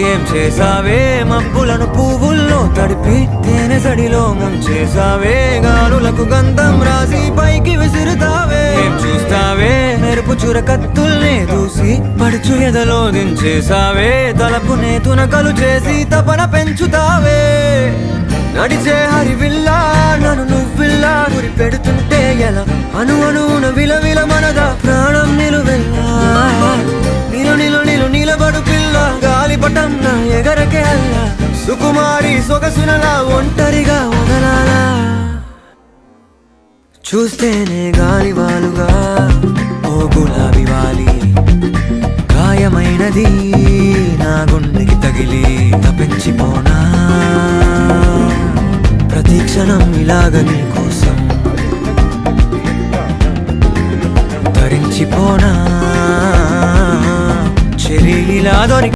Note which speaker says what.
Speaker 1: ఏం చేసావే మబ్బులను పువ్వుల్లో తడిపి తేనె సడిలో ముంచేసావే గాలులకు గంధం రాసి పైకి విసురుతావే ఏం చూస్తావే మెరుపు చుర కత్తుల్నే దూసి పడుచు ఎదలో దించేసావే తలపునే తునకలు చేసి తపన పెంచుతావే నడిచే హరివిల్లా నన్ను నువ్విల్లా గురి పెడుతుంటే ఎలా అణువున విలవిల మనదా ప్రాణం నిలువెల్లా నిలబడు పిల్ల గాలిపటం నా ఎగరకే అల్లా సుకుమారి సొగసునలా ఒంటరిగా వదలాలా చూస్తేనే గాలివాలుగా ఓ గులాబీ వాలి గాయమైనది నా గుండెకి తగిలి తప్పించిపోనా ప్రతి క్షణం ఇలాగ నీ కోసం తరించిపోనా చెరి ఇలా దొరికి